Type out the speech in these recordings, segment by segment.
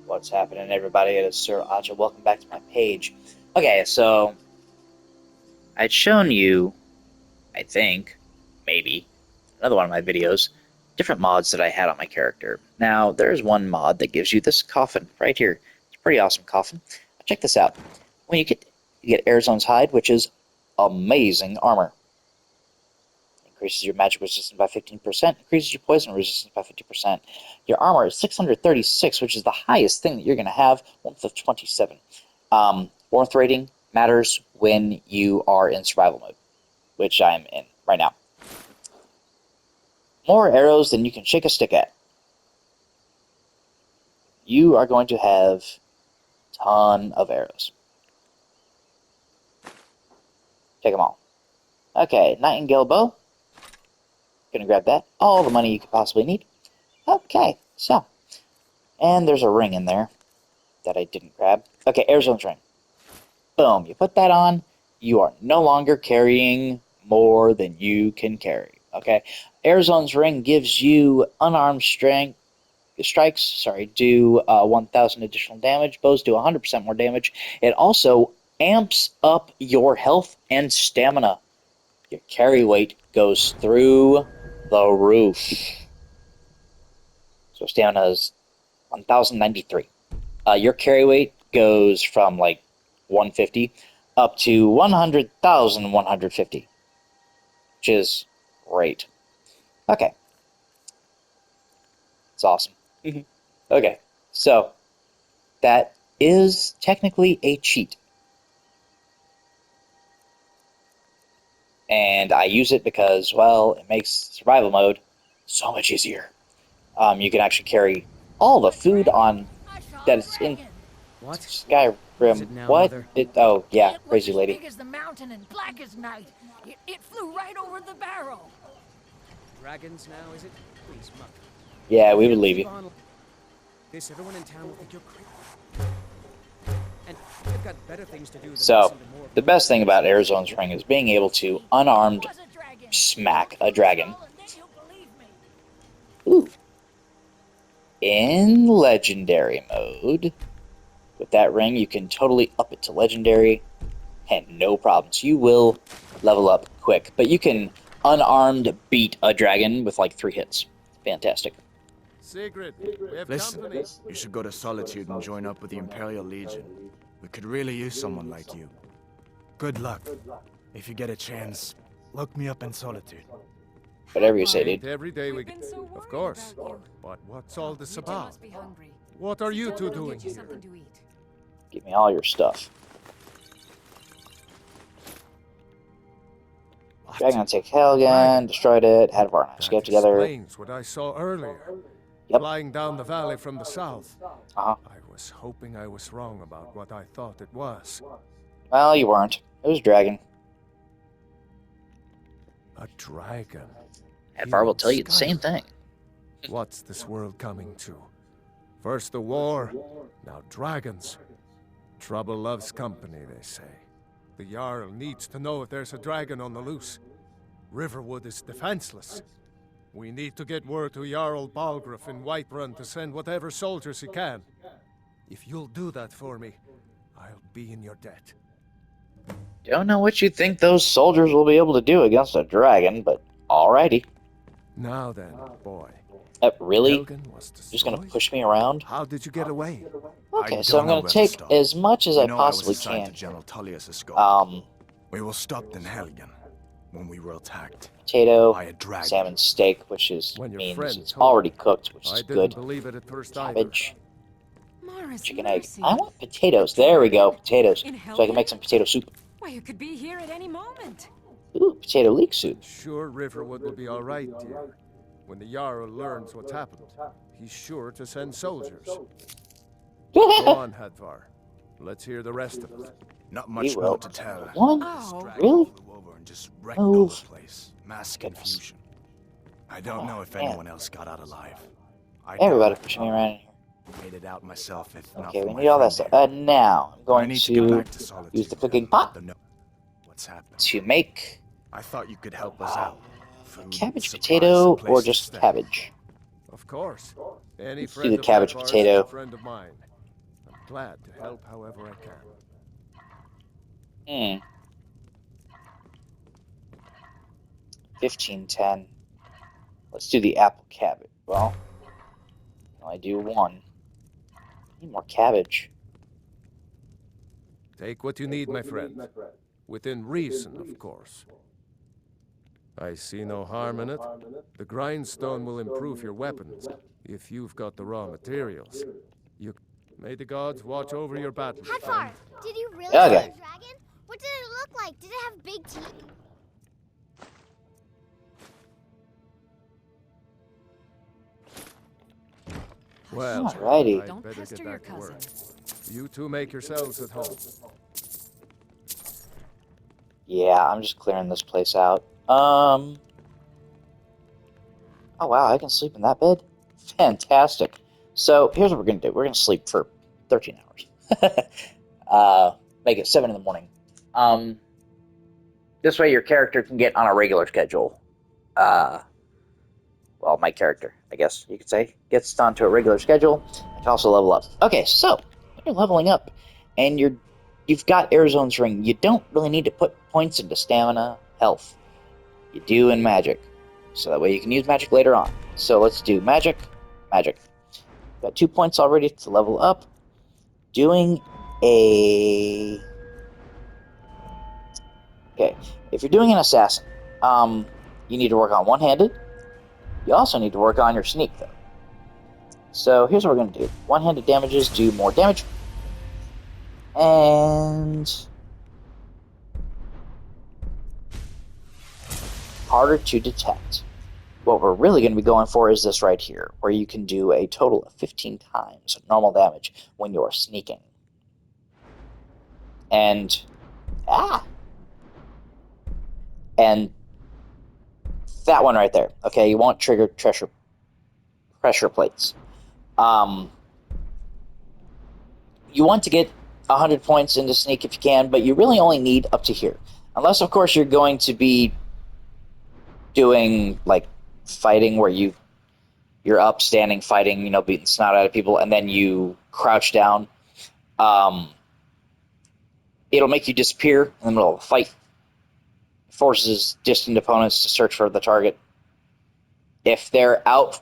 What's happening, everybody? It is Sir Acha. Welcome back to my page. Okay, so I'd shown you, I think, maybe, another one of my videos, different mods that I had on my character. Now, there's one mod that gives you this coffin right here. It's a pretty awesome coffin. Check this out. When you get Arizone's Hide, which is amazing armor. Increases your magic resistance by 15%, increases your poison resistance by 50%. Your armor is 636, which is the highest thing that you're going to have, warmth of 27. Warmth rating matters when you are in survival mode, which I'm in right now. More arrows than you can shake a stick at. You are going to have a ton of arrows. Take them all. Okay, Nightingale Bow. Gonna grab that. All the money you could possibly need. Okay, so. And there's a ring in there that I didn't grab. Okay, Arizone's ring. Boom, you put that on, you are no longer carrying more than you can carry. Okay, Arizone's ring gives you unarmed strikes, do 1,000 additional damage. Bows do 100% more damage. It also amps up your health and stamina. Your carry weight goes through the roof. So stamina is 1,093. Your carry weight goes from like 150 up to 100,150, which is great. Okay. It's awesome. Okay, so that is technically a cheat. And I use it because, well, it makes survival mode so much easier. You can actually carry all the food on that's in What? Skyrim. What? Oh, yeah, crazy lady. It was as big as the mountain and black as night. It flew right over the barrel. Dragons now, is it? Please, Muck. Yeah, we would leave you. This everyone in town will think you're crazy. And they've got better things to do than So, listen to more the best thing about Arizone's ring is being able to unarmed smack a dragon. Ooh. In legendary mode, with that ring, you can totally up it to legendary, and no problems. You will level up quick, but you can unarmed beat a dragon with like 3 hits. Fantastic. Sigrid, we have Listen, company. you should go to Solitude and join up with the Imperial Legion. We could really use someone like you. Good luck. If you get a chance, look me up in Solitude. Whatever you say, Ain't dude. every day we get... Of course. But what's all this about? What are you two doing here? Give me all your stuff. Dragon take Helgen, destroyed it, had Varna That escape together. explains what I saw earlier. Yep. Flying down the valley from the south. Uh-huh. I was hoping I was wrong about what I thought it was. Well, you weren't. It was a dragon. A dragon. Hadvar will tell you the same thing. What's this world coming to? First the war, now dragons. Trouble loves company, they say. The Jarl needs to know if there's a dragon on the loose. Riverwood is defenseless. We need to get word to Jarl Balgruuf in Whiterun to send whatever soldiers he can. If you'll do that for me, I'll be in your debt. Don't know what you think those soldiers will be able to do against a dragon, but alrighty. Now then, boy. Really? Helgen was Just gonna destroyed? push me around? How did you get away? Okay, I so I'm don't know gonna where to take stop. as much as I You know, I was possibly assigned can. to General Tullius' escort. We were stopped in Helgen when we were attacked Potato, by a dragon. salmon steak, which is When your means friend it's told already me, cooked, which I is didn't good. believe it at first Cabbage, Morris, chicken egg. mercy. I want potatoes. There we go, potatoes. In So I can make some potato soup. Why, you could be here at any moment. Ooh, potato leek soup. Sure, Riverwood will be all right, dear. When the Jarl learns what's happened, he's sure to send soldiers. Go on, Hadvar. Let's hear the rest of it. Not We much will. more to tell. One? Oh. Dragon Really? flew over and just wrecked Move. all the place. Mass Goodness. confusion. I don't know if man. anyone else got out alive. I Everybody doubt pushing me around in here. I made it out myself if not Okay, for we my need all that friend stuff. here. Now, I'm I going need to get to back to Solitude. use the cooking and pot let them know what's happening. to make I thought you could help us out. Food, cabbage, supplies, potato, some place or to just stay. cabbage. Of course. Any Let's do friend the of cabbage Hadvar's potato. is a friend of mine. Glad to help however I can. 1510. Let's do the apple cabbage. Well, I do one. I need more cabbage. Take what you need, my friend. Within reason, of course. I see no harm in it. The grindstone will improve your weapons, if you've got the raw materials. May the gods watch over your battle. Hadfar, did you really Okay. see a dragon? What did it look like? Did it have big teeth? Well, Alrighty. I'd Don't better pester get your back to work. cousin. You two make yourselves at home. Yeah, I'm just clearing this place out. Oh wow, I can sleep in that bed? Fantastic. So, here's what we're going to do. We're going to sleep for 13 hours. Make it 7 in the morning. This way your character can get on a regular schedule. Well, my character, I guess you could say, gets onto a regular schedule. I can also level up. Okay, so, you're leveling up, and you've got Arizona's Ring. You don't really need to put points into stamina, health. You do in magic. So that way you can use magic later on. So let's do magic, magic. Got 2 points already to level up. Doing a... Okay, if you're doing an assassin, you need to work on one-handed. You also need to work on your sneak, though. So here's what we're going to do. One-handed damages do more damage. And... harder to detect. What we're really going to be going for is this right here, where you can do a total of 15 times normal damage when you're sneaking. And... And that one right there. Okay, you won't trigger pressure plates. You want to get 100 points into sneak if you can, but you really only need up to here. Unless, of course, you're going to be doing, like, fighting where you're up, standing, fighting, beating snot out of people, and then you crouch down. It'll make you disappear in the middle of a fight. Forces distant opponents to search for the target. If they're out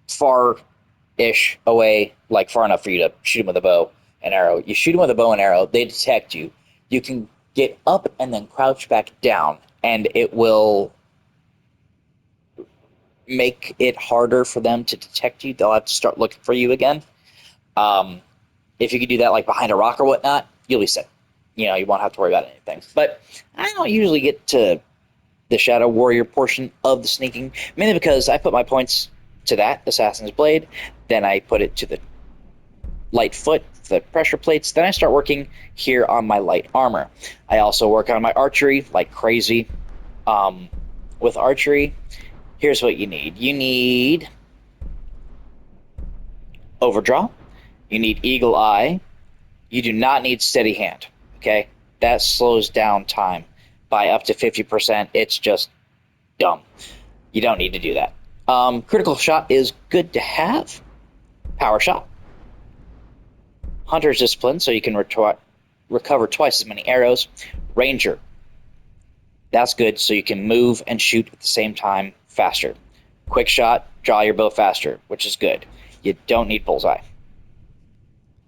far-ish away, like far enough for you to shoot them with a bow and arrow, you shoot them with a bow and arrow, they detect you. You can get up and then crouch back down, and it will make it harder for them to detect you. They'll have to start looking for you again. If you could do that like behind a rock or whatnot, you'll be set. You won't have to worry about anything. But I don't usually get to the Shadow Warrior portion of the sneaking, mainly because I put my points to that, Assassin's Blade, then I put it to the light foot, the pressure plates, then I start working here on my light armor. I also work on my archery like crazy. With archery, here's what you need. You need Overdraw. You need Eagle Eye. You do not need Steady Hand. Okay? That slows down time by up to 50%. It's just dumb. You don't need to do that. Critical Shot is good to have. Power Shot. Hunter's Discipline, so you can recover twice as many arrows. Ranger. That's good, so you can move and shoot at the same time faster. Quick Shot, draw your bow faster, which is good. You don't need Bullseye.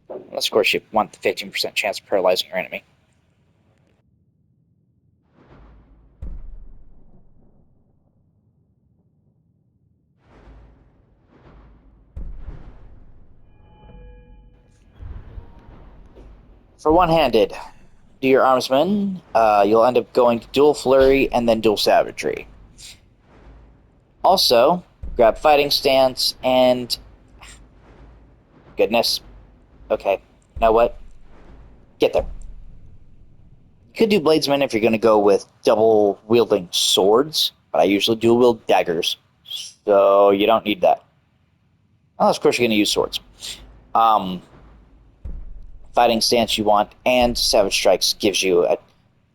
Unless, of course, you want the 15% chance of paralyzing your enemy. For one-handed, do your armsman. You'll end up going to Dual Flurry and then Dual Savagery. Also, grab Fighting Stance and... Goodness. Okay, you know what? Get there. You could do Bladesman if you're going to go with double-wielding swords, but I usually dual-wield daggers, so you don't need that. Unless, of course, you're going to use swords. Fighting Stance you want, and Savage Strikes gives you a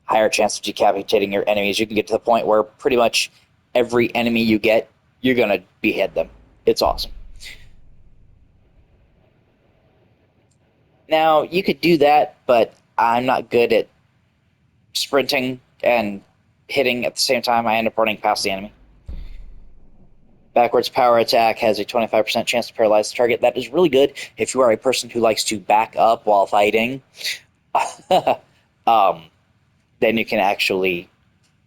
higher chance of decapitating your enemies. You can get to the point where pretty much every enemy you get, you're going to behead them. It's awesome. Now, you could do that, but I'm not good at sprinting and hitting at the same time. I end up running past the enemy. Backwards power attack has a 25% chance to paralyze the target. That is really good if you are a person who likes to back up while fighting. Then you can actually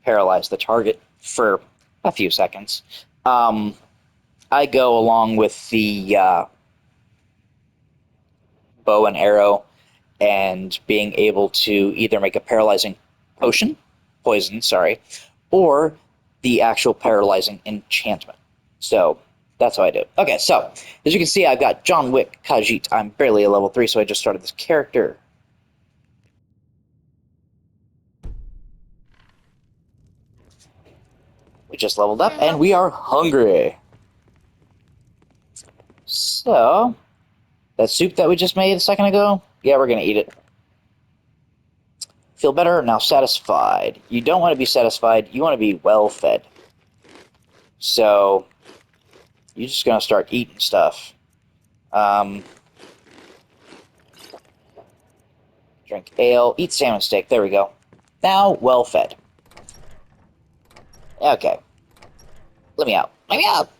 paralyze the target for a few seconds. I go along with the bow and arrow and being able to either make a paralyzing poison, or the actual paralyzing enchantment. So that's how I do it. Okay, so as you can see, I've got John Wick, Khajjit. I'm barely a level 3, so I just started this character. We just leveled up, and we are hungry. So, that soup that we just made a second ago, yeah, we're going to eat it. Feel better? Now satisfied. You don't want to be satisfied. You want to be well fed. So, you're just going to start eating stuff. Drink ale. Eat salmon steak. There we go. Now, well fed. Okay. Let me out. Let me out!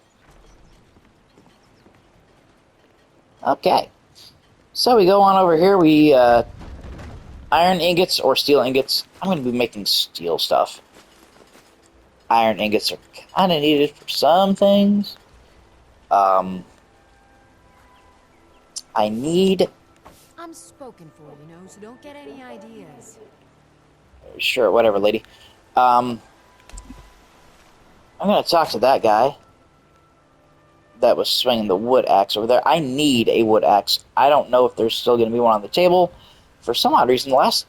Okay. So we go on over here. We, iron ingots or steel ingots. I'm going to be making steel stuff. Iron ingots are kind of needed for some things. I need... I'm spoken for, you know, so don't get any ideas. Sure, whatever, lady. I'm going to talk to that guy that was swinging the wood axe over there. I need a wood axe. I don't know if there's still going to be one on the table. For some odd reason, the last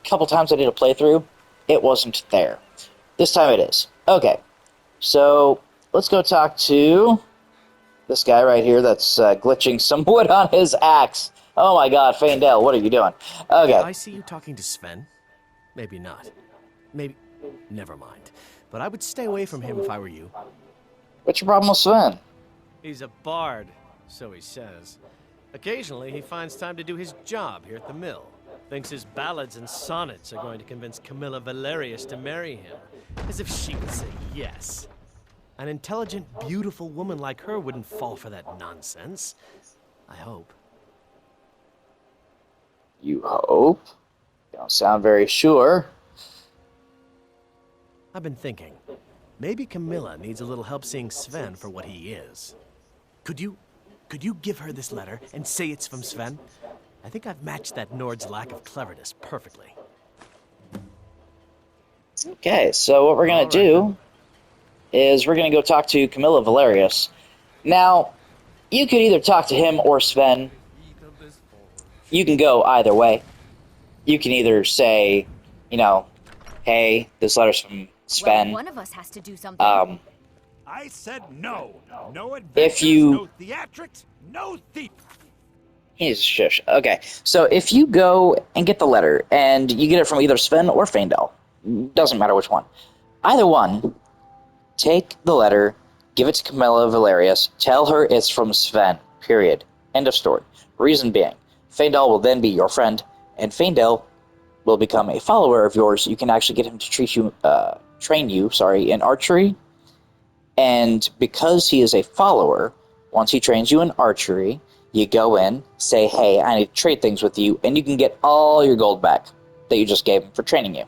couple times I did a playthrough, it wasn't there. This time it is. Okay, so let's go talk to this guy right here that's glitching some wood on his axe. Oh my god, Faendel, what are you doing? Okay. I see you talking to Sven. Maybe not. Maybe... Never mind. But I would stay away from him if I were you. What's your problem with Sven? He's a bard, so he says. Occasionally, he finds time to do his job here at the mill. Thinks his ballads and sonnets are going to convince Camilla Valerius to marry him. As if she would say yes. An intelligent, beautiful woman like her wouldn't fall for that nonsense. I hope. You hope? You don't sound very sure. I've been thinking. Maybe Camilla needs a little help seeing Sven for what he is. Could you give her this letter and say it's from Sven? I think I've matched that Nord's lack of cleverness perfectly. Okay, so what we're going to do is we're going to go talk to Camilla Valerius. Now, you could either talk to him or Sven. You can go either way. You can either say, you know, hey, this letter's from Sven. Well, one of us has to do something. I said no. No adventures, no theatrics, no thief. He's shush. Okay, so if you go and get the letter, and you get it from either Sven or Faendel, doesn't matter which one. Either one, take the letter, give it to Camilla Valerius, tell her it's from Sven, period. End of story. Reason being, Faendel will then be your friend, and Faendel will become a follower of yours. You can actually get him to train you in archery. And because he is a follower, once he trains you in archery, you go in, say, hey, I need to trade things with you, and you can get all your gold back that you just gave him for training you.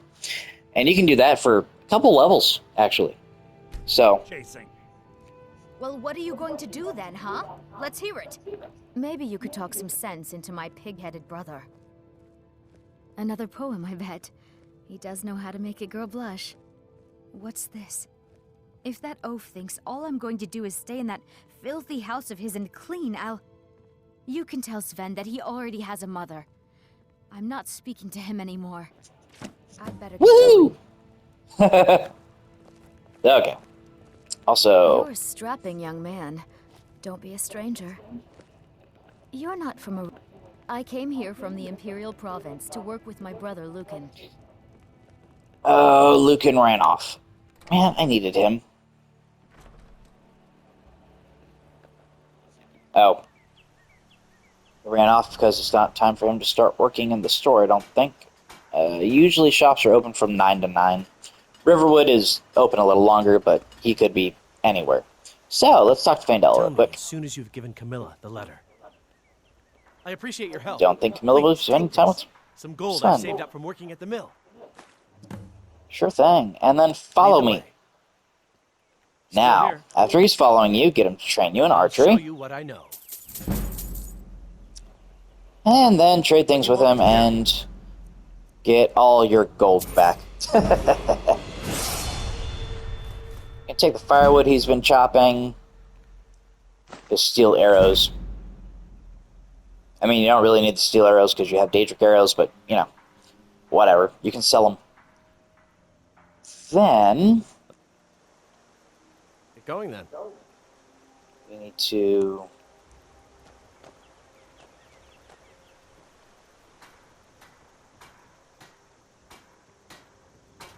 And you can do that for a couple levels, actually. So, Chasing. Well, what are you going to do then, huh? Let's hear it. Maybe you could talk some sense into my pig-headed brother. Another poem, I bet. He does know how to make a girl blush. What's this? If that oaf thinks all I'm going to do is stay in that filthy house of his and clean, You can tell Sven that he already has a mother. I'm not speaking to him anymore. I'd better woohoo! Okay. Also... You're a strapping young man. Don't be a stranger. You're not from a... I came here from the Imperial Province to work with my brother, Lucan. Oh, Lucan ran off. Man, I needed him. Oh. ran off because it's not time for him to start working in the store, I don't think. Usually shops are open from 9 to 9. Riverwood is open a little longer, but he could be anywhere. So, let's talk to Vandella Tell real me quick. as soon as you've given Camilla the letter. I appreciate your help. Don't think Camilla will Please, spend take time with this. Some gold son. I've saved up from working at the mill. Sure thing. And then Lead follow the me. way. Still Now, here. after he's following you, get him to train you in I'll show archery. you what I know. And then trade things with him and get all your gold back. And take the firewood he's been chopping. The steel arrows. I mean, you don't really need the steel arrows because you have Daedric arrows, but, you know, whatever. You can sell them. Then, Get going then. we need to...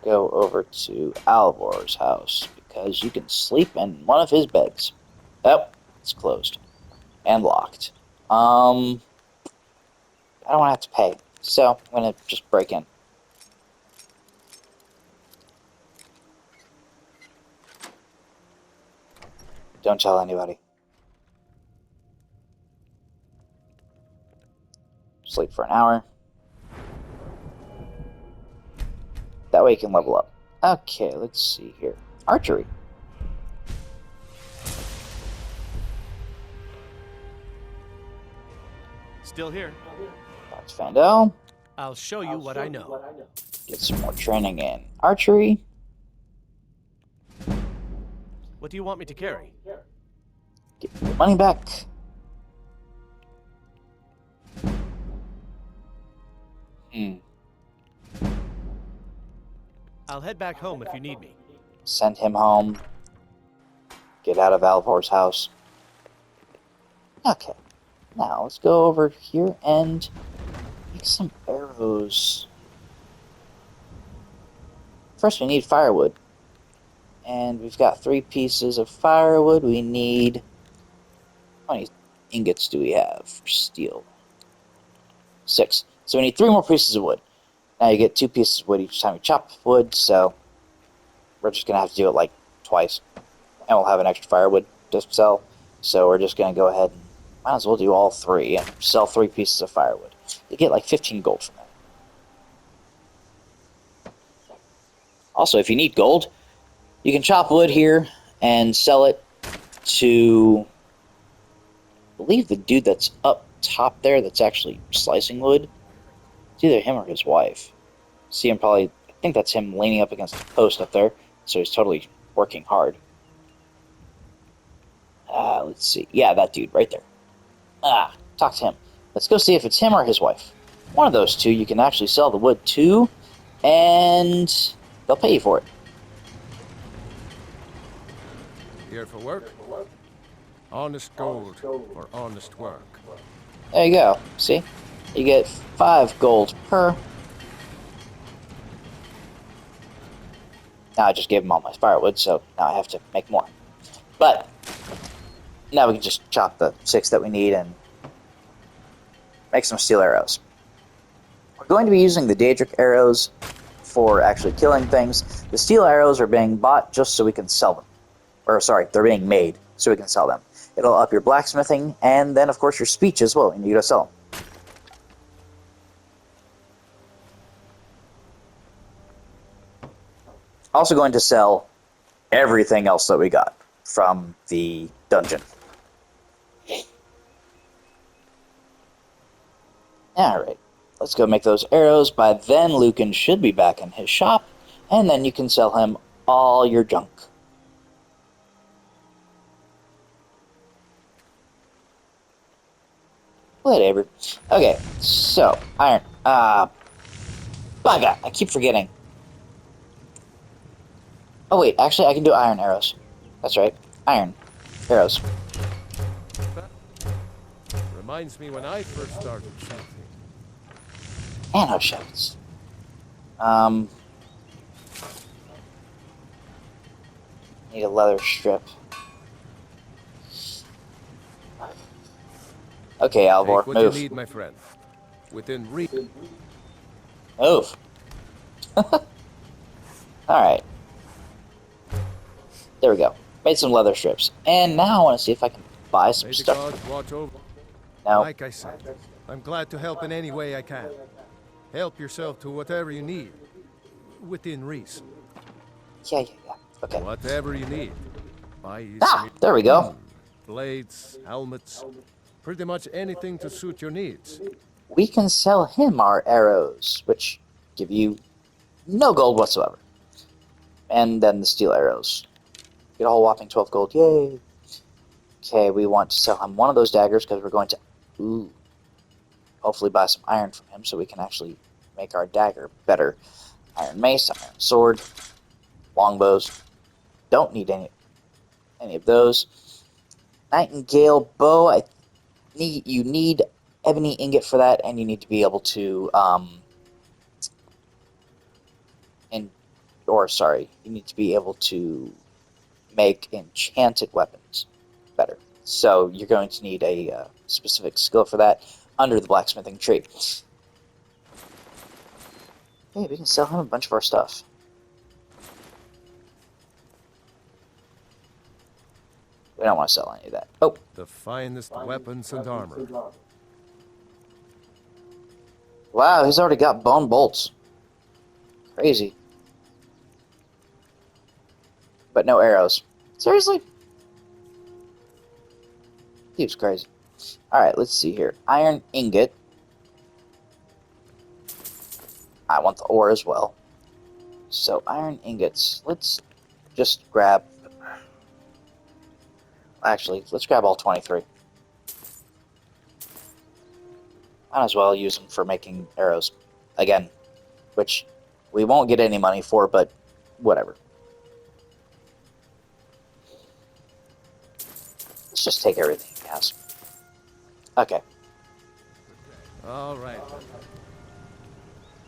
go over to Alvor's house, because you can sleep in one of his beds. Oh, it's closed. And locked. I don't want to have to pay, so I'm going to just break in. Don't tell anybody. Sleep for an hour. That way you can level up. Okay, let's see here. Archery. Still here. That's Vandel. I'll show you what I know. Get some more training in archery. What do you want me to carry? Get your money back. I'll head back home if you need me. Send him home. Get out of Alvor's house. Okay. Now, let's go over here and make some arrows. First, we need firewood. And we've got 3 pieces of firewood. We need... how many ingots do we have for steel? 6. So we need 3 more pieces of wood. Now you get 2 pieces of wood each time you chop wood, so we're just going to have to do it like twice. And we'll have an extra firewood to sell. So we're just going to go ahead and might as well do all 3 and sell 3 pieces of firewood. You get like 15 gold from that. Also, if you need gold, you can chop wood here and sell it to, I believe, the dude that's up top there that's actually slicing wood. It's either him or his wife. See him probably, I think that's him leaning up against the post up there, so he's totally working hard. Let's see. Yeah, that dude right there. Talk to him. Let's go see if it's him or his wife. One of those two you can actually sell the wood to, and they'll pay you for it. Here for work? Honest gold for honest work. There you go. See? You get 5 gold per. Now I just gave him all my firewood, so now I have to make more. But now we can just chop the 6 that we need and make some steel arrows. We're going to be using the Daedric arrows for actually killing things. The steel arrows are being bought just so we can sell them. Or, sorry, they're being made so we can sell them. It'll up your blacksmithing and then, of course, your speech as well, and you gotta sell them. Also going to sell everything else that we got from the dungeon. Alright, let's go make those arrows. By then, Lucan should be back in his shop, and then you can sell him all your junk. Whatever. Okay, so, iron. Bugger, I keep forgetting. Oh wait, actually I can do iron arrows. That's right, iron arrows. Reminds me when I first started shooting. Nano shells. Need a leather strip. Okay, Alvor, Take what move. you need, my friend. Within reach. Move. Alright. There we go. Made some leather strips. And now I want to see if I can buy some May the stuff. gods watch over. No. Like I said, I'm glad to help in any way I can. Help yourself to whatever you need. Within reason. Yeah. Okay. Whatever you need. Buy Ah, there we go. Blades, helmets, pretty much anything to suit your needs. We can sell him our arrows, which give you no gold whatsoever. And then the steel arrows. Get a whole whopping 12 gold. Yay. Okay, we want to sell him one of those daggers because we're going to, hopefully buy some iron from him so we can actually make our dagger better. Iron mace, iron sword, longbows. Don't need any of those. Nightingale bow. You need ebony ingot for that, and you need to be able to you need to be able to make enchanted weapons better. So you're going to need a specific skill for that under the blacksmithing tree. Hey, we can sell him a bunch of our stuff. We don't want to sell any of that. Oh. The finest weapons and armor. Wow, he's already got bone bolts. Crazy. But no arrows. Seriously? He was crazy. Alright, let's see here. Iron ingot. I want the ore as well. So, iron ingots. Let's just grab... Actually, let's grab all 23. Might as well use them for making arrows. Again. Which we won't get any money for, but whatever. Let's just take everything he has. Okay. All right.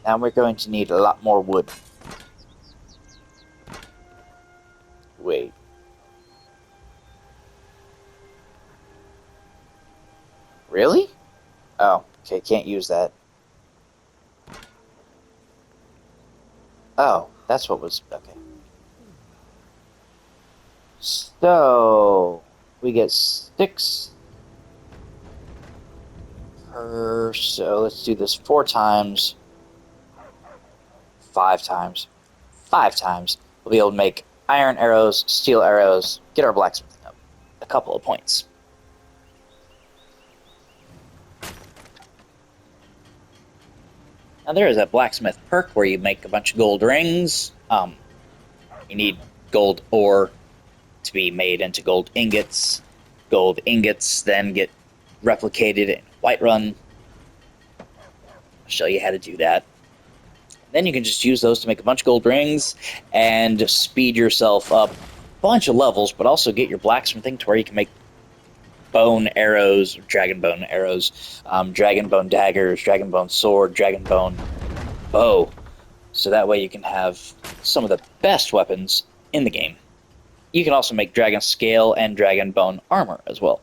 Now we're going to need a lot more wood. Wait. Really? Oh, okay, can't use that. Oh, that's what was... Okay. So... We get 6 per... So, let's do this 4 times. 5 times. 5 times. We'll be able to make iron arrows, steel arrows, get our blacksmithing up. A couple of points. Now there is a blacksmith perk where you make a bunch of gold rings. You need gold ore to be made into gold ingots. Gold ingots then get replicated in Whiterun. I'll show you how to do that. Then you can just use those to make a bunch of gold rings and speed yourself up a bunch of levels, but also get your blacksmithing to where you can make bone arrows, dragon bone arrows, dragon bone daggers, dragon bone sword, dragon bone bow. So that way you can have some of the best weapons in the game. You can also make dragon scale and dragon bone armor as well.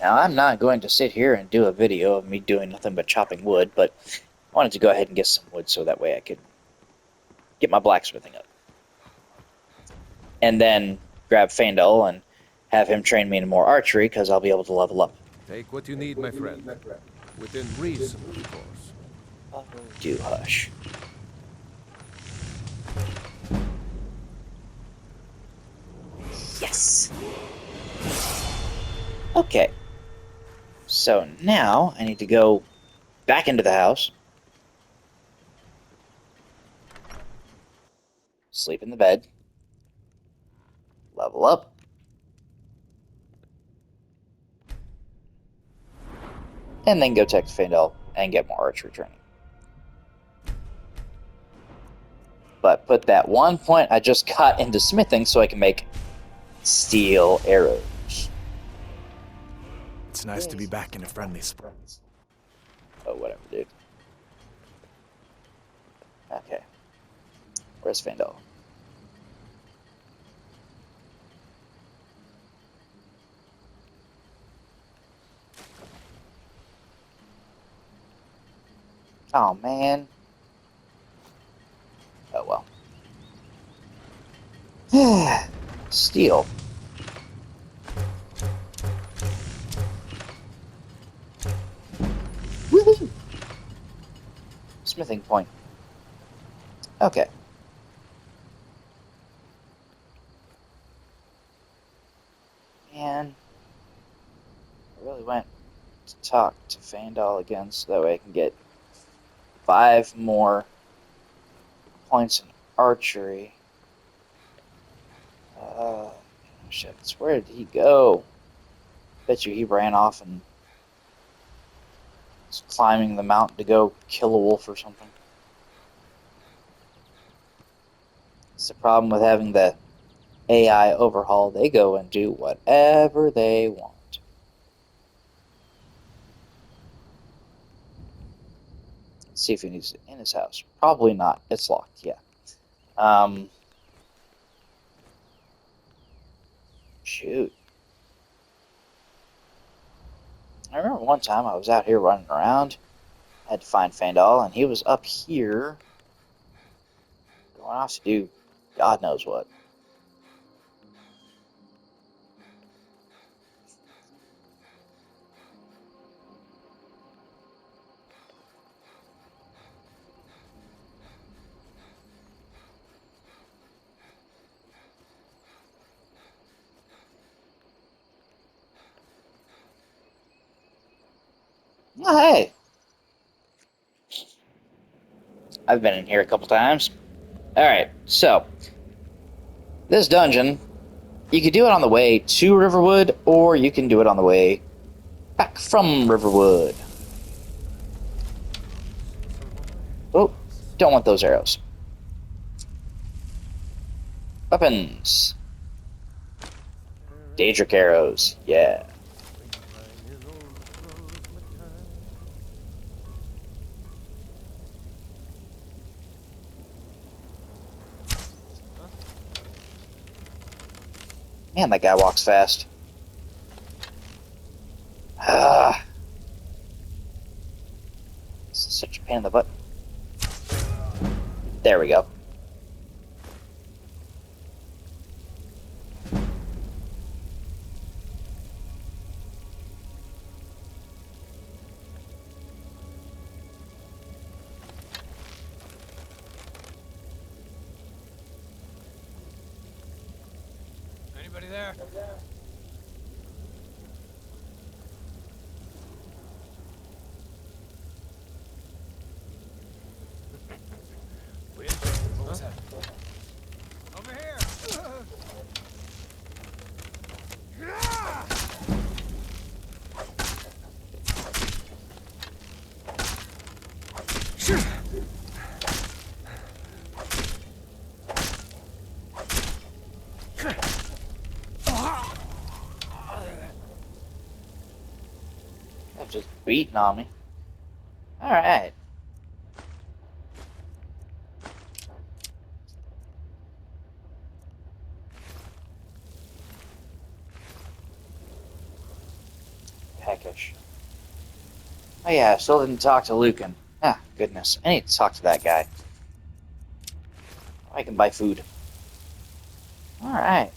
Now, I'm not going to sit here and do a video of me doing nothing but chopping wood, but I wanted to go ahead and get some wood so that way I could get my blacksmithing up. And then grab Faendal and have him train me in more archery, because I'll be able to level up. Take what you need, my friend. Within reason, of course. Do hush. Yes! Okay. So now I need to go back into the house. Sleep in the bed. Level up. And then go talk to Faendal and get more archery training. But put that 1 point I just got into smithing so I can make steel arrows. It's nice to be back in a friendly spot. Oh, whatever, dude. Okay. Where's Vandal? Oh, man. Oh, well. Steel. Woohoo! Smithing point. Okay. Man. I really went to talk to Fandal again so that way I can get 5 more points in archery. Shit, where did he go? Bet you he ran off and was climbing the mountain to go kill a wolf or something. It's the problem with having the AI overhaul. They go and do whatever they want. Let's see if he's in his house. Probably not. It's locked, yeah. Shoot. I remember one time I was out here running around. I had to find Fandal, and he was up here going off to do God knows what. Oh, hey! I've been in here a couple times. Alright, so this dungeon, you could do it on the way to Riverwood, or you can do it on the way back from Riverwood. Oh, don't want those arrows. Weapons. Daedric arrows, yeah. Man, that guy walks fast. This is such a pain in the butt. There we go. Anybody there? What was that? Over here! They're just beating on me. Alright. Peckish. Oh yeah, I still didn't talk to Lucan. Ah, goodness. I need to talk to that guy. I can buy food. Alright.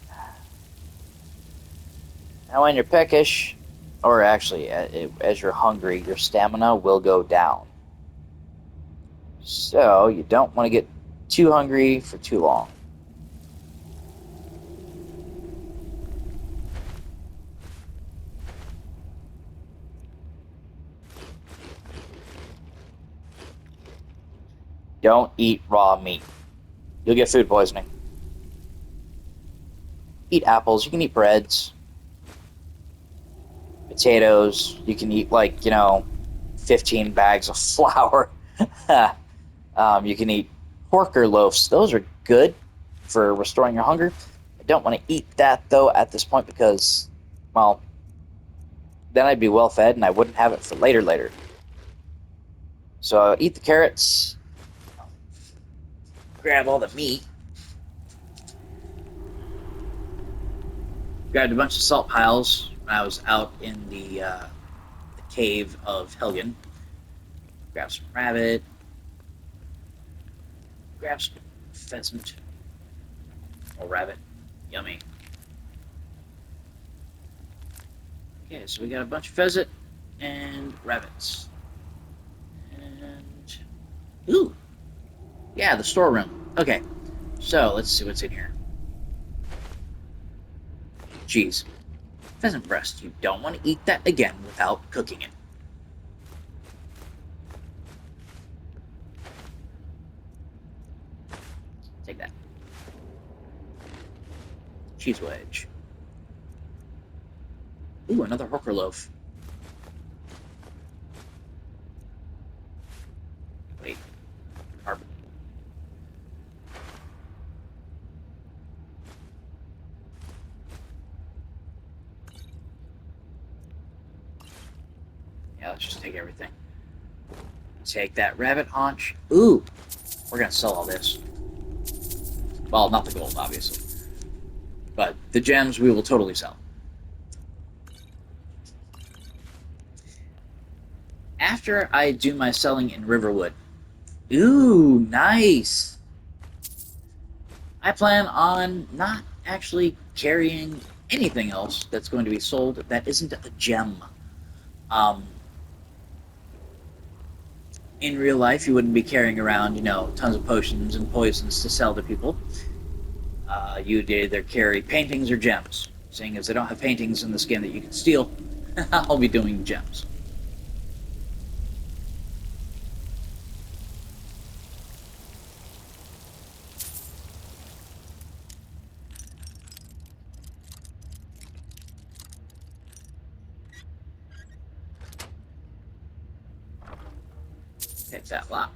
Now when you're peckish, or actually, as you're hungry, your stamina will go down. So, you don't want to get too hungry for too long. Don't eat raw meat. You'll get food poisoning. Eat apples. You can eat breads. Potatoes. You can eat, 15 bags of flour. You can eat porker loaves. Those are good for restoring your hunger. I don't want to eat that, though, at this point because, well, then I'd be well fed and I wouldn't have it for later. So I'll eat the carrots, grab all the meat, grabbed a bunch of salt piles when I was out in the cave of Helgen. Grab some rabbit, grab some pheasant, or rabbit, yummy. Okay, so we got a bunch of pheasant and rabbits. And, ooh, yeah, the storeroom. Okay, so let's see what's in here. Cheese. Pheasant breast. You don't want to eat that again without cooking it. Take that. Cheese wedge. Ooh, another hooker loaf. Wait. Carb. Yeah, let's just take everything. Take that rabbit haunch. Ooh! We're gonna sell all this. Well, not the gold, obviously. But the gems we will totally sell. After I do my selling in Riverwood. Ooh, nice! I plan on not actually carrying anything else that's going to be sold that isn't a gem. In real life, you wouldn't be carrying around, tons of potions and poisons to sell to people. You'd either carry paintings or gems. Seeing as I don't have paintings in this game that you can steal, I'll be doing gems. Take that lock.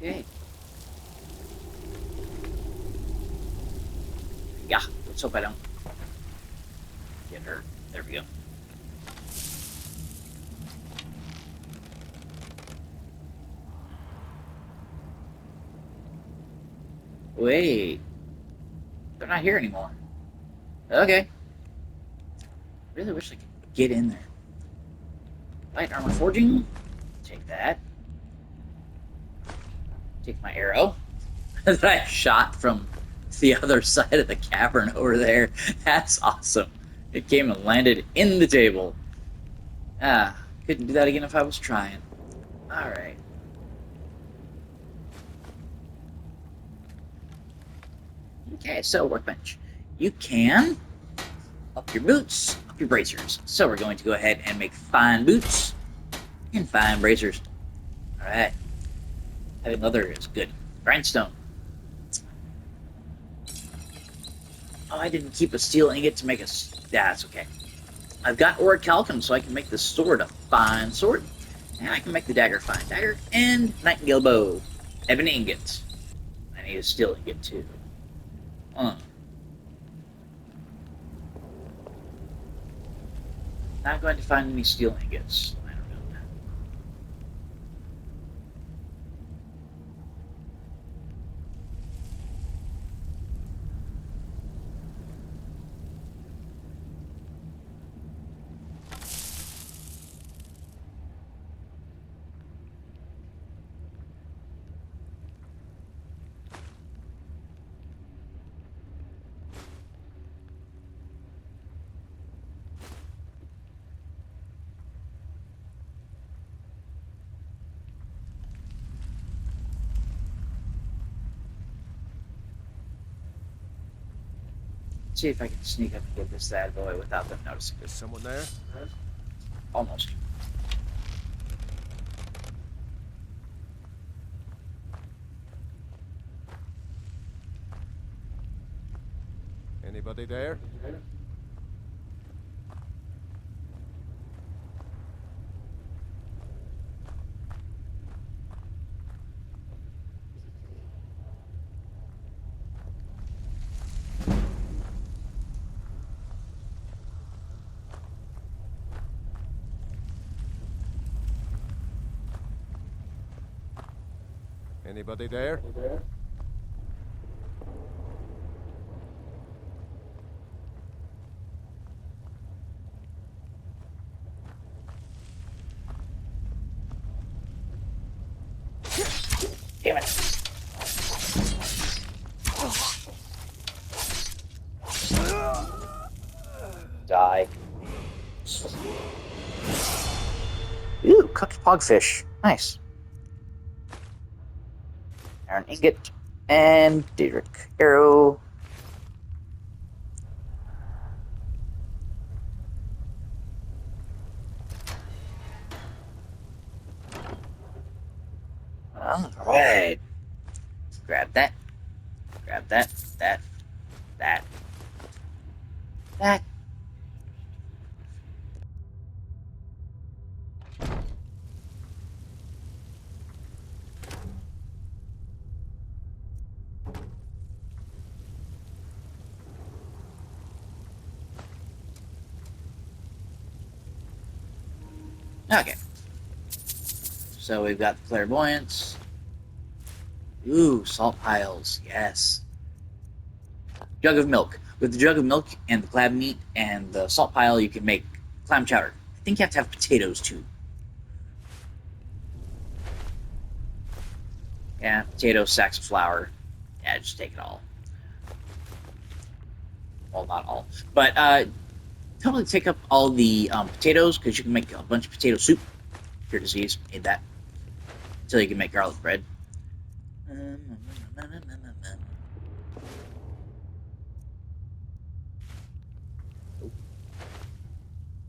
Okay. Yeah, let's hope I don't get hurt. There we go. Wait. They're not here anymore. Okay. Really wish I could get in there. Light armor forging. Take that. Take my arrow that I shot from the other side of the cavern over there. That's awesome. It came and landed in the table. Couldn't do that again if I was trying. Alright. Okay, so workbench. You can up your boots, up your bracers. So we're going to go ahead and make fine boots and fine bracers. Alright. Having leather is good. Grindstone. Oh, I didn't keep a steel ingot to make a... That's okay. I've got orichalcum, so I can make the sword a fine sword. And I can make the dagger fine dagger. And nightingale bow. Ebony ingot. I need a steel ingot, too. Not going to find any steel ingots. I don't know. See if I can sneak up and get this bad boy without them noticing. Is someone there? Almost. Anybody there? Anybody there? Damn it. Die. Ooh, cooked pogfish. Nice. Iron ingot and Daedric arrow. Alright. Grab that. Grab that. That. That. Okay. So we've got the clairvoyance. Ooh, salt piles. Yes. Jug of milk. With the jug of milk and the crab meat and the salt pile, you can make clam chowder. I think you have to have potatoes too. Yeah, potatoes, sacks of flour. Yeah, just take it all. Well, not all. But totally take up all the potatoes, because you can make a bunch of potato soup. Cure disease. Need that. Until you can make garlic bread.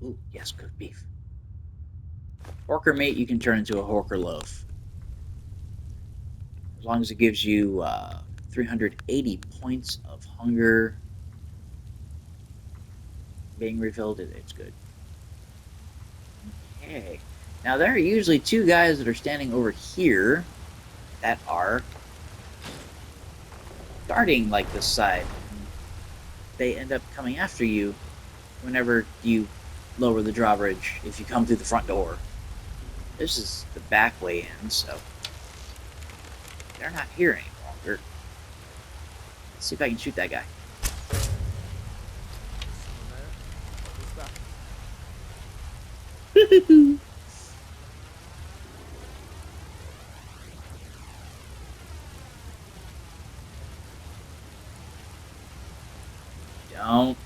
Ooh, yes, cooked beef. Horker meat you can turn into a Horker loaf. As long as it gives you 380 points of hunger being refilled, it's good. Okay. Now there are usually two guys that are standing over here that are guarding like this side. They end up coming after you whenever you lower the drawbridge if you come through the front door. This is the back way in, so they're not here any longer. Let's see if I can shoot that guy. Don't.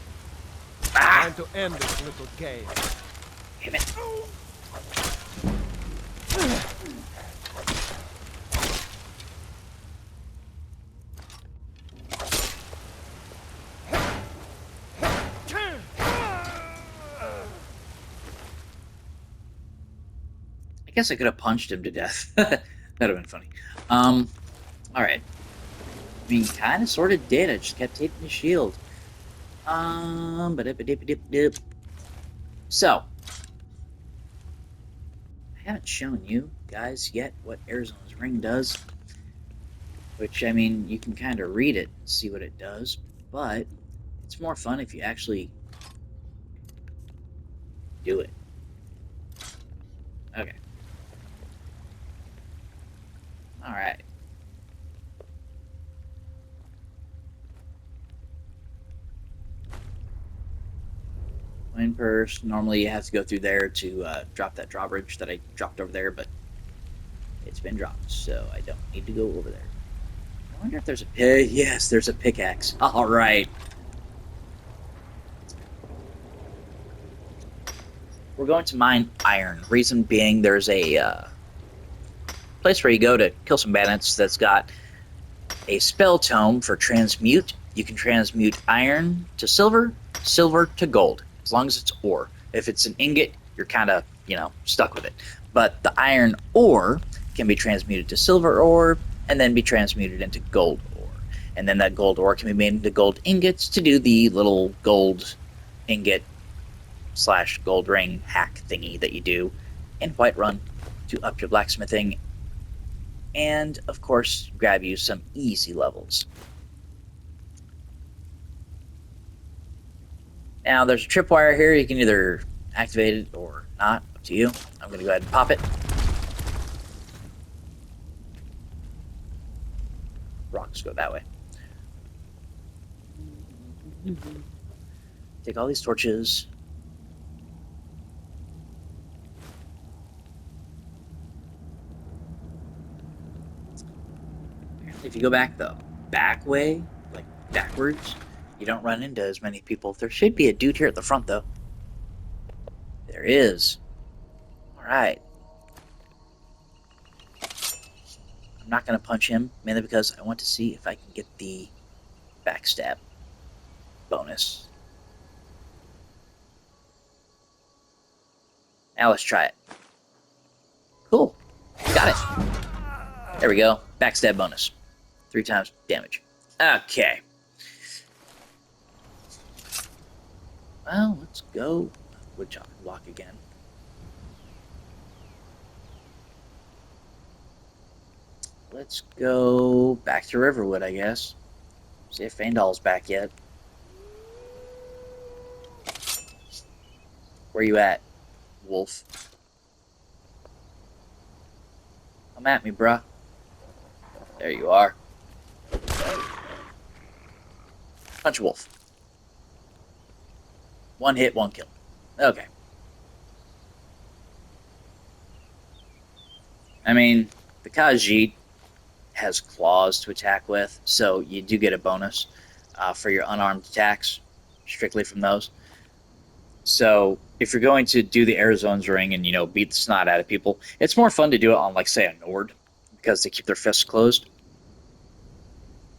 Time to end this little game. Damn it. I guess I could have punched him to death. That'd have been funny. Alright. I mean, kind of, sort of did. I just kept taking his shield. So, I haven't shown you guys yet what Arizona's ring does. Which, I mean, you can kind of read it and see what it does, but it's more fun if you actually do it. Okay. Alright. Coin purse. Normally you have to go through there to drop that drawbridge that I dropped over there, but it's been dropped, so I don't need to go over there. I wonder if there's a yes, there's a pickaxe. Alright. We're going to mine iron. Reason being, there's a place where you go to kill some bandits that's got a spell tome for transmute. You can transmute iron to silver, silver to gold, as long as it's ore. If it's an ingot, you're kind of, stuck with it. But the iron ore can be transmuted to silver ore, and then be transmuted into gold ore. And then that gold ore can be made into gold ingots to do the little gold ingot / gold ring hack thingy that you do in Whiterun to up your blacksmithing. And, of course, grab you some easy levels. Now, there's a tripwire here. You can either activate it or not. Up to you. I'm going to go ahead and pop it. Let's go that way. Take all these torches. If you go back the back way, like backwards, you don't run into as many people. There should be a dude here at the front, though. There is. Alright. I'm not going to punch him, mainly because I want to see if I can get the backstab bonus. Now let's try it. Cool. Got it. There we go. Backstab bonus. 3 times damage. Okay. Well, let's go. Woodchop block again. Let's go back to Riverwood, I guess. See if Faendal's back yet. Where you at, wolf? Come at me, bruh. There you are. Punch wolf. 1 hit, 1 kill. Okay. I mean, the Khajjit has claws to attack with, so you do get a bonus for your unarmed attacks, strictly from those. So if you're going to do the air zones ring and, you know, beat the snot out of people, it's more fun to do it on, like, say, a Nord, because they keep their fists closed.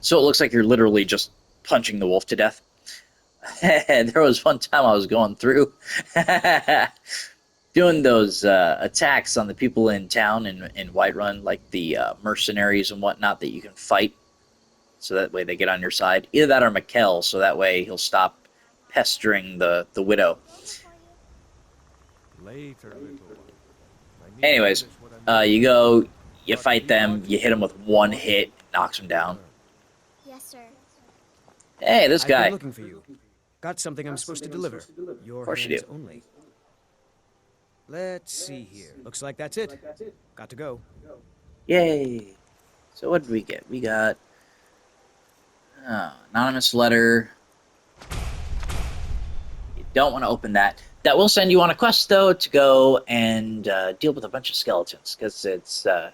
So it looks like you're literally just punching the wolf to death. There was one time I was going through doing those attacks on the people in town in Whiterun, like the mercenaries and whatnot that you can fight, so that way they get on your side. Either that or Mikkel, so that way he'll stop pestering the widow. Later, little one. I need Anyways, to finish what I'm you doing. go, you fight them, you hit them with 1 hit, knocks them down. Yes, sir. Hey, this I've been guy. looking for you. Got something I'm supposed to deliver. Your Of course you hands do. only. Let's see here. Looks like that's it. Got to go. Yay. So what did we get? We got anonymous letter. You don't want to open that. That will send you on a quest, though, to go and deal with a bunch of skeletons, because it's got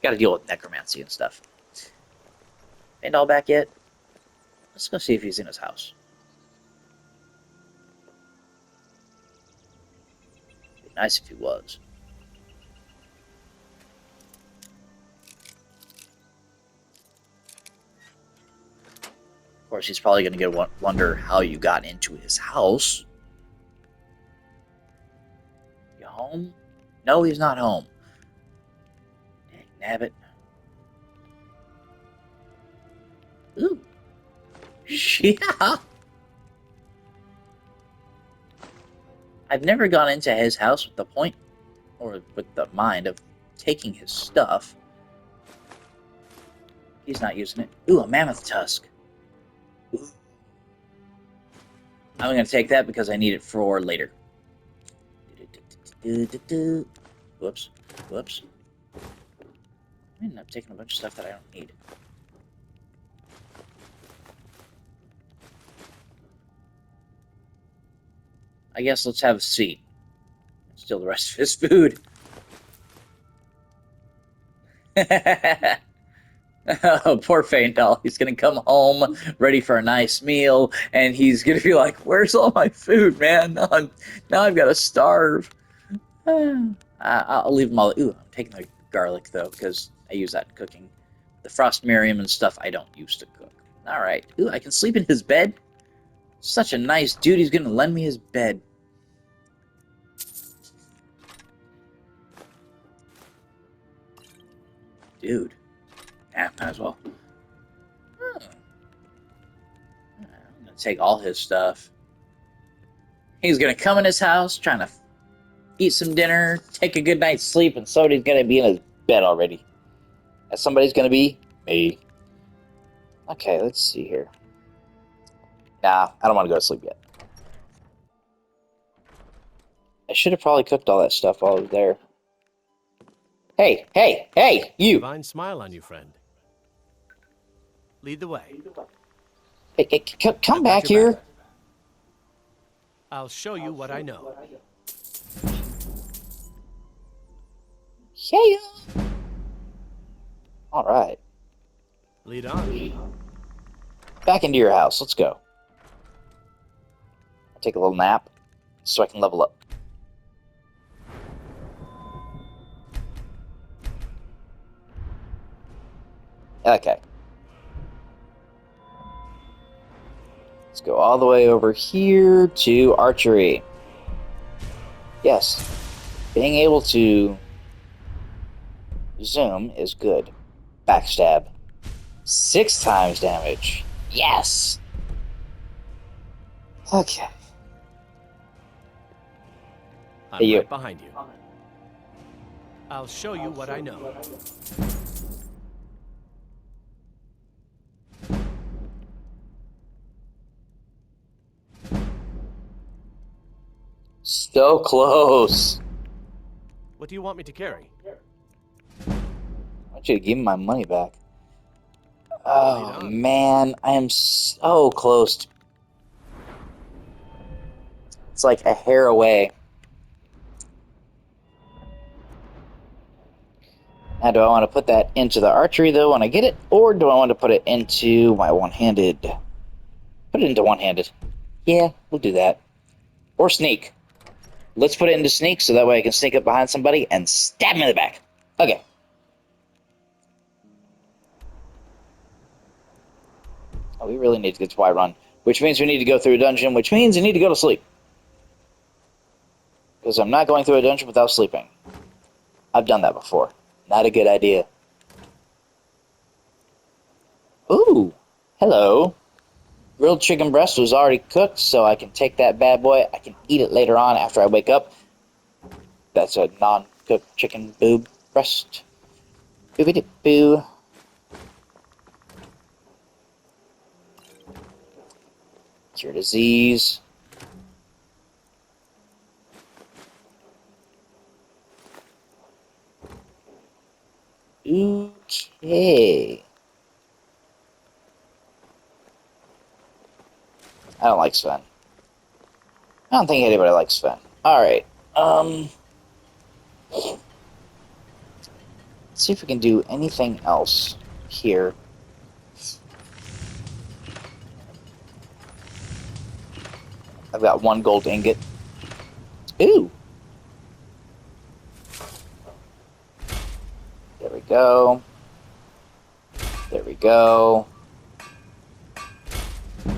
to deal with necromancy and stuff. Ain't all back yet? Let's go see if he's in his house. Be nice if he was. Of course, he's probably going to wonder how you got into his house. You home? No, he's not home. Dang nabbit. Ooh. Yeah. I've never gone into his house with the point, or with the mind of taking his stuff. He's not using it. Ooh, a mammoth tusk. Ooh. I'm going to take that because I need it for later. Whoops. Whoops. I ended up taking a bunch of stuff that I don't need. I guess let's have a seat. Steal the rest of his food. Oh, poor Faendal. He's gonna come home ready for a nice meal, and he's gonna be like, "Where's all my food, man? Now I've got to starve." I'll leave him all. Ooh, I'm taking the garlic though because I use that in cooking. The frost miriam and stuff I don't use to cook. All right. Ooh, I can sleep in his bed. Such a nice dude. He's gonna lend me his bed. Dude. Yeah, might as well. I'm gonna take all his stuff. He's gonna come in his house, trying to eat some dinner, take a good night's sleep, and somebody's gonna be in his bed already. And somebody's gonna be me. Okay, let's see here. Nah, I don't want to go to sleep yet. I should have probably cooked all that stuff while I was there. Hey, hey, hey, you! Divine smile on you, friend. Lead the way. Hey, come I've got back your here. back. I'll show you what I know. Yeah. All right. Lead on. Back into your house. Let's go. I'll take a little nap so I can level up. Okay. Let's go all the way over here to archery. Yes. Being able to zoom is good. Backstab. 6 times damage. Yes! Okay. I'm Hey, you. right behind you. I'll show you what I know. So close. What do you want me to carry? I want you to give me my money back. Oh, man. I am so close. It's like a hair away. Now, do I want to put that into the archery, though, when I get it? Or do I want to put it into my one-handed? Put it into one-handed. Yeah, we'll do that. Or sneak. Let's put it into sneak, so that way I can sneak up behind somebody and stab him in the back. Okay. Oh, we really need to get to Whiterun, which means we need to go through a dungeon, which means we need to go to sleep. Because I'm not going through a dungeon without sleeping. I've done that before. Not a good idea. Ooh, hello. Grilled chicken breast was already cooked, so I can take that bad boy. I can eat it later on after I wake up. That's a non-cooked chicken boob breast. Booby-doo-boo. Cure disease. Okay. I don't like Sven. I don't think anybody likes Sven. Alright. Let's see if we can do anything else here. I've got 1 gold ingot. Ooh! There we go. There we go.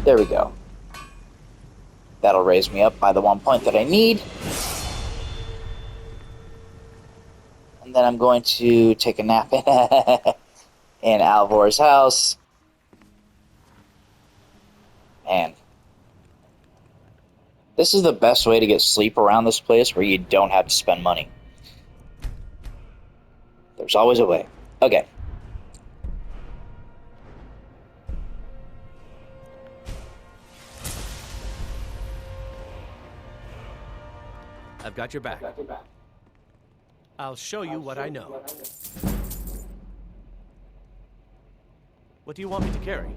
There we go. That'll raise me up by the 1 point that I need. And then I'm going to take a nap in Alvor's house. Man. This is the best way to get sleep around this place where you don't have to spend money. There's always a way. Okay. I've got your back. I'll show you what I know. What do you want me to carry?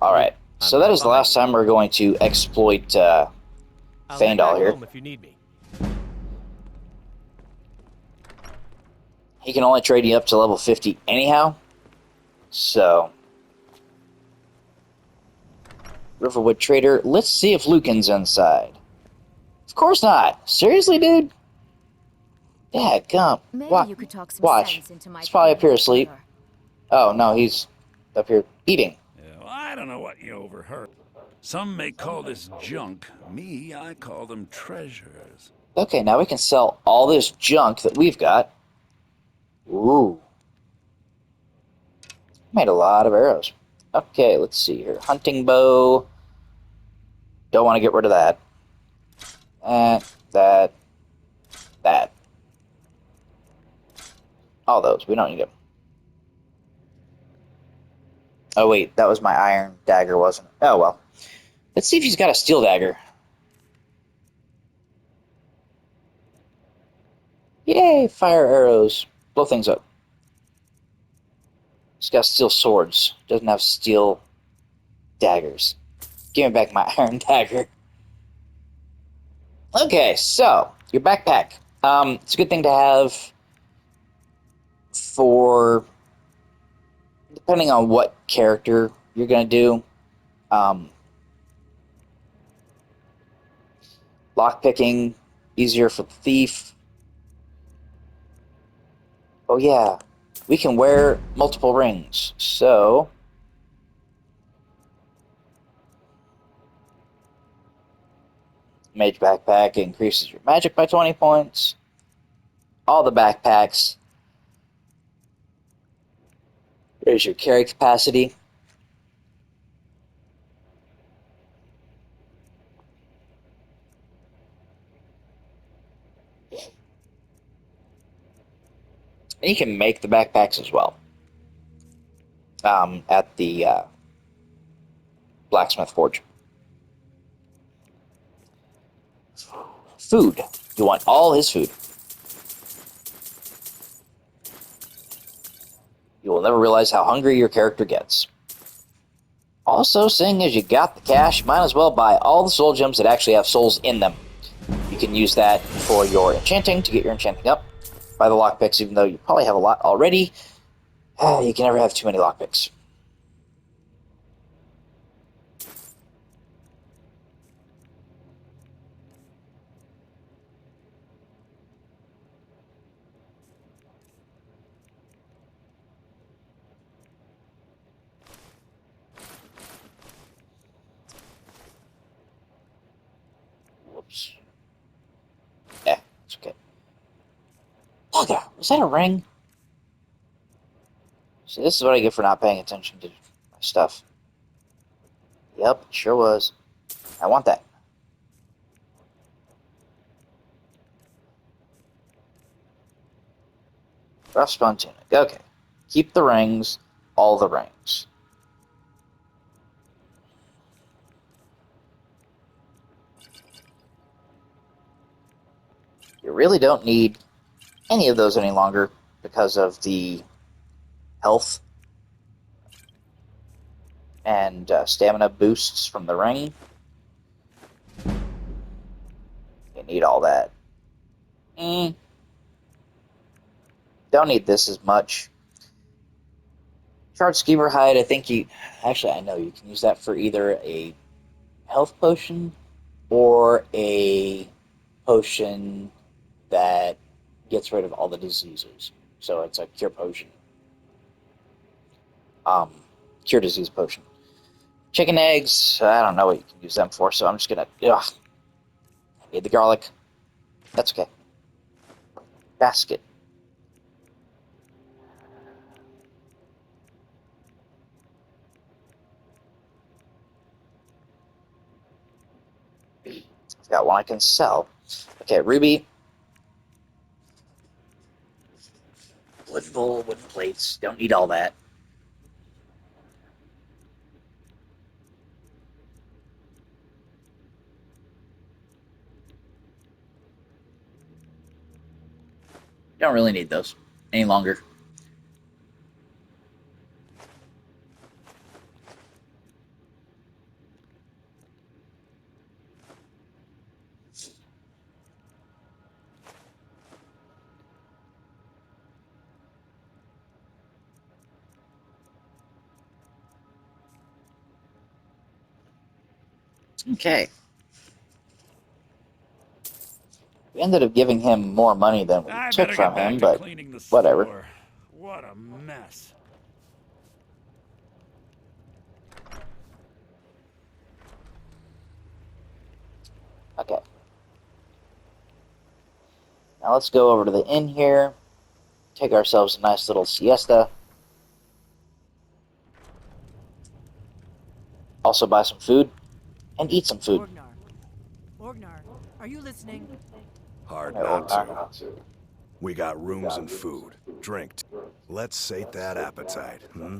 Alright. So that is the last time we're going to exploit Fandal here. If you need me. He can only trade you up to level 50 anyhow. So, Riverwood Trader. Let's see if Lucan's inside. Of course not. Seriously, dude? Yeah, come. Maybe you could talk some Watch. sense into my He's probably up here pig-headed asleep. brother. Oh, no, he's up here eating. Yeah, well, I don't know what you overheard. Some may call this junk. Me, I call them treasures. Okay, now we can sell all this junk that we've got. Ooh. Made a lot of arrows. Okay, let's see here. Hunting bow. Don't want to get rid of that. That. All those. We don't need them. Oh, wait. That was my iron dagger, wasn't it? Oh, well. Let's see if he's got a steel dagger. Yay, fire arrows. Blow things up. He's got steel swords. Doesn't have steel daggers. Give me back my iron dagger. Okay, so your backpack. It's a good thing to have for depending on what character you're gonna do. Lockpicking, easier for the thief. Oh yeah, we can wear multiple rings. So mage backpack increases your magic by 20 points. All the backpacks raise your carry capacity. And you can make the backpacks as well at the blacksmith forge. Food. You want all his food. You will never realize how hungry your character gets. Also, seeing as you got the cash, might as well buy all the soul gems that actually have souls in them. You can use that for your enchanting to get your enchanting up. Buy the lockpicks, even though you probably have a lot already. You can never have too many lockpicks. Whoops. Yeah, it's okay. Bugger, was that a ring? See, this is what I get for not paying attention to my stuff. Yep, it sure was. I want that. Rough spun tunic. Okay. Keep the rings, all the rings. You really don't need any of those any longer because of the health and stamina boosts from the ring. You need all that. Don't need this as much. Charred Schemer Hide, I think you... Actually, I know you can use that for either a health potion or a potion that gets rid of all the diseases. So it's a cure potion. Cure disease potion. Chicken eggs, I don't know what you can use them for, so I'm just gonna... Ugh. I need the garlic. That's okay. Basket. I've got one I can sell. Okay, ruby. Wooden bowl, wooden plates. Don't need all that. Don't really need those any longer. Okay. We ended up giving him more money than we I took better from get back him, to but cleaning the whatever. store. What a mess. Okay. Now let's go over to the inn here. Take ourselves a nice little siesta. Also buy some food. And eat some food. Orgnar, are you listening? Hard Hey, not Orgnar. to. We got rooms and food. Drink. Let's sate that appetite, hmm?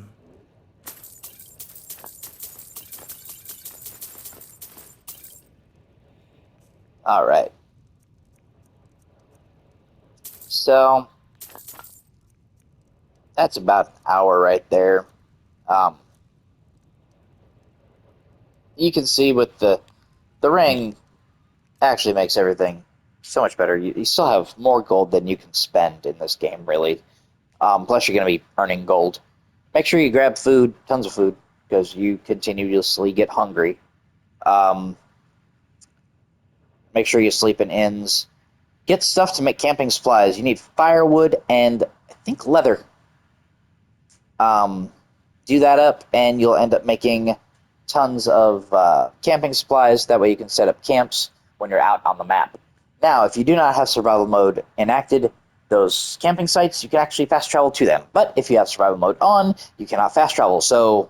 Alright. So, that's about an hour right there. Um, you can see with the ring actually makes everything so much better. You still have more gold than you can spend in this game, really. Plus, you're going to be earning gold. Make sure you grab food, tons of food, because you continuously get hungry. Um, make sure you sleep in inns. Get stuff to make camping supplies. You need firewood and, I think, leather. Do that up, and you'll end up making tons of camping supplies. That way you can set up camps when you're out on the map. Now, if you do not have survival mode enacted, those camping sites, you can actually fast travel to them. But if you have survival mode on, you cannot fast travel, so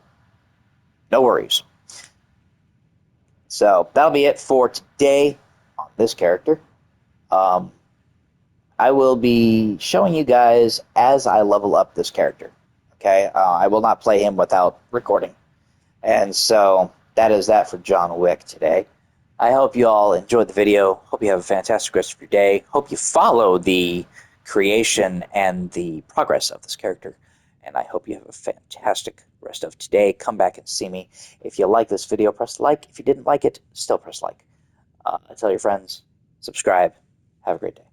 no worries. So that'll be it for today on this character. I will be showing you guys as I level up this character. Okay, I will not play him without recording. And so that is that for John Wick today. I hope you all enjoyed the video. Hope you have a fantastic rest of your day. Hope you follow the creation and the progress of this character. And I hope you have a fantastic rest of today. Come back and see me. If you like this video, press like. If you didn't like it, still press like. Tell your friends. Subscribe. Have a great day.